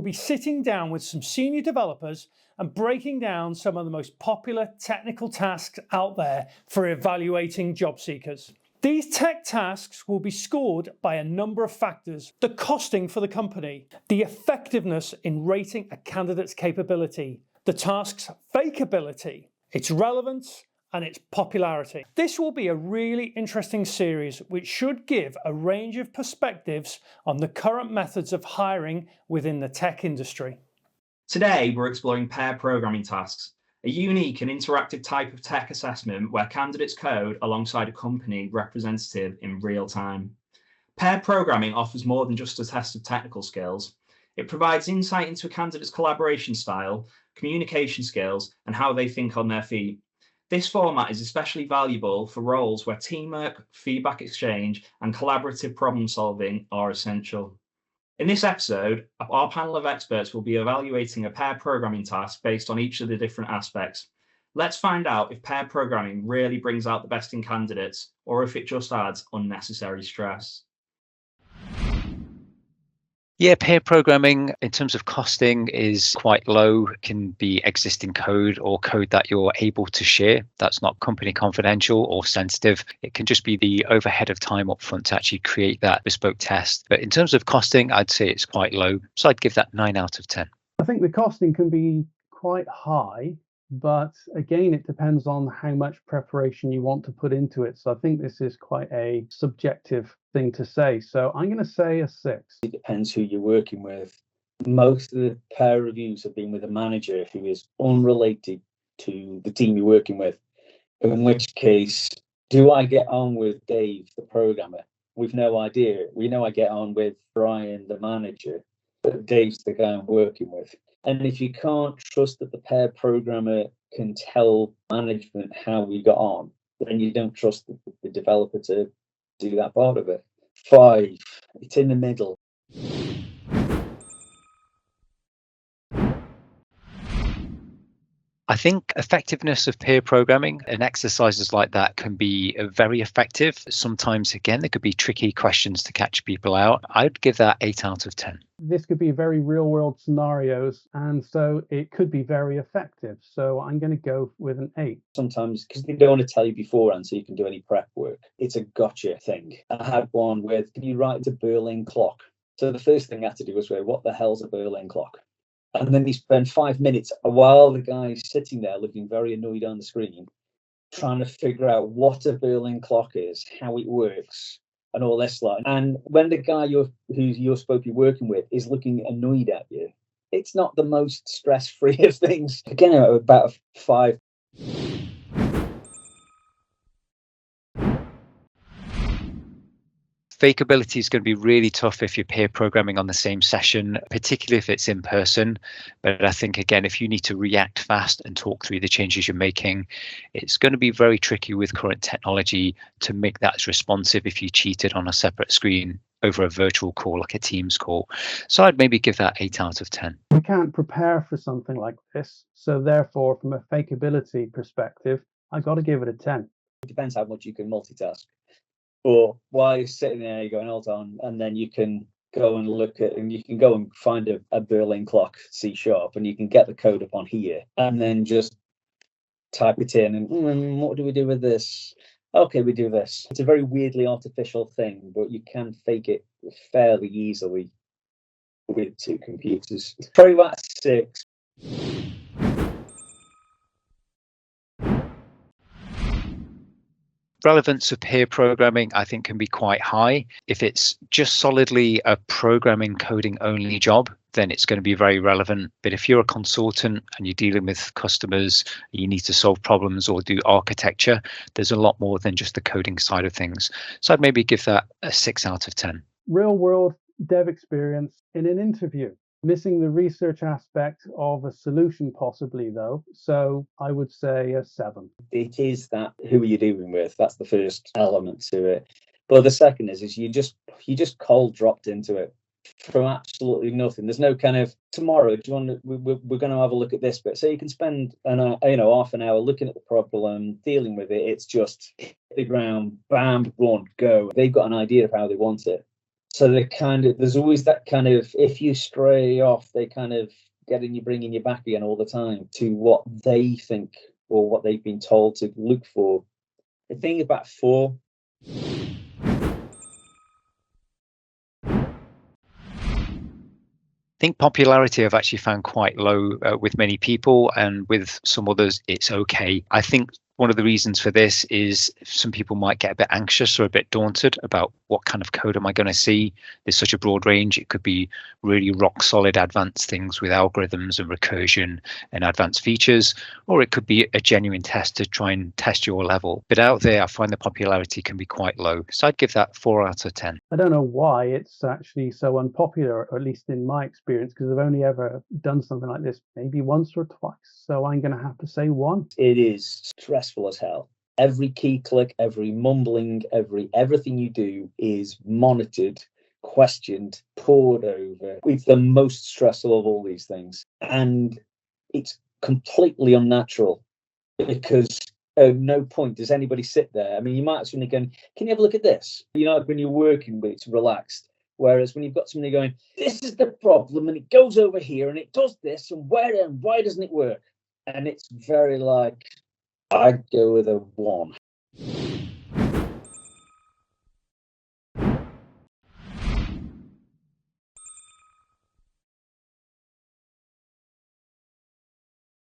will be sitting down with some senior developers and breaking down some of the most popular technical tasks out there for evaluating job seekers. These tech tasks will be scored by a number of factors: the costing for the company, the effectiveness in rating a candidate's capability, the task's fakeability, its relevance, and its popularity. This will be a really interesting series which should give a range of perspectives on the current methods of hiring within the tech industry. Today, we're exploring pair programming tasks, a unique and interactive type of tech assessment where candidates code alongside a company representative in real time. Pair programming offers more than just a test of technical skills. It provides insight into a candidate's collaboration style, communication skills, and how they think on their feet. This format is especially valuable for roles where teamwork, feedback exchange, and collaborative problem solving are essential. In this episode, our panel of experts will be evaluating a pair programming task based on each of the different aspects. Let's find out if pair programming really brings out the best in candidates, or if it just adds unnecessary stress. Yeah, pair programming in terms of costing is quite low. It can be existing code or code that you're able to share. That's not company confidential or sensitive. It can just be the overhead of time up front to actually create that bespoke test. But in terms of costing, I'd say it's quite low. So I'd give that 9 out of 10. I think the costing can be quite high, but again, it depends on how much preparation you want to put into it. So I think this is quite a subjective thing to say. So I'm going to say a 6. It depends who you're working with. Most of the pair reviews have been with a manager who is unrelated to the team you're working with. In which case, do I get on with Dave, the programmer? We've no idea. We know I get on with Brian, the manager, but Dave's the guy I'm working with. And if you can't trust that the pair programmer can tell management how we got on, then you don't trust the developer to do that part of it. 5, it's in the middle. I think effectiveness of pair programming and exercises like that can be very effective. Sometimes, again, there could be tricky questions to catch people out. I'd give that 8 out of 10. This could be very real world scenarios, and so it could be very effective. So I'm going to go with an 8. Sometimes, because they don't want to tell you beforehand so you can do any prep work, it's a gotcha thing. I had one with, can you write a Berlin clock? So the first thing I had to do was, what the hell's a Berlin clock? And then he spent 5 minutes while the guy's sitting there looking very annoyed on the screen, trying to figure out what a Berlin clock is, how it works, and all this lot. And when the guy who you're supposed to be working with is looking annoyed at you, it's not the most stress-free of things. Again, about a 5. Fakeability is going to be really tough if you're pair programming on the same session, particularly if it's in person. But I think, again, if you need to react fast and talk through the changes you're making, it's going to be very tricky with current technology to make that as responsive if you cheated on a separate screen over a virtual call, like a Teams call. So I'd maybe give that 8 out of 10. We can't prepare for something like this. So therefore, from a fakeability perspective, I've got to give it a 10. It depends how much you can multitask. Or while you're sitting there, you're going, hold on, and then you can go and look at, and you can go and find a Berlin clock C#, and you can get the code up on here, and then just type it in, and what do we do with this? Okay, we do this. It's a very weirdly artificial thing, but you can fake it fairly easily with 2 computers. Probably about 6. Relevance of pair programming, I think, can be quite high. If it's just solidly a programming coding only job, then it's going to be very relevant. But if you're a consultant and you're dealing with customers, you need to solve problems or do architecture, there's a lot more than just the coding side of things. So I'd maybe give that a 6 out of 10. Real world dev experience in an interview. Missing the research aspect of a solution possibly, though. So I would say a 7. It is that, who are you dealing with? That's the first element to it. But the second is you just cold dropped into it from absolutely nothing. There's no kind of, tomorrow, do you want to, we're going to have a look at this bit. So you can spend half an hour looking at the problem, dealing with it. It's just hit the ground, bam, run, go. They've got an idea of how they want it. So there's always that kind of, if you stray off, they kind of bringing you back again all the time to what they think or what they've been told to look for. The thing about 4. I think popularity I've actually found quite low with many people, and with some others it's okay. I think one of the reasons for this is some people might get a bit anxious or a bit daunted about what kind of code am I going to see. There's such a broad range. It could be really rock solid advanced things with algorithms and recursion and advanced features, or it could be a genuine test to try and test your level. But out there, I find the popularity can be quite low. So I'd give that 4 out of 10. I don't know why it's actually so unpopular, or at least in my experience, because I've only ever done something like this maybe once or twice. So I'm going to have to say 1. It is stressful as hell. Every key click, every mumbling, everything you do is monitored, questioned, pored over. It's the most stressful of all these things. And it's completely unnatural, because at no point does anybody sit there. I mean, you might actually go, can you have a look at this? You know, like when you're working, but it's relaxed. Whereas when you've got somebody going, this is the problem, and it goes over here and it does this, and why doesn't it work? And it's very like, I'd go with a 1.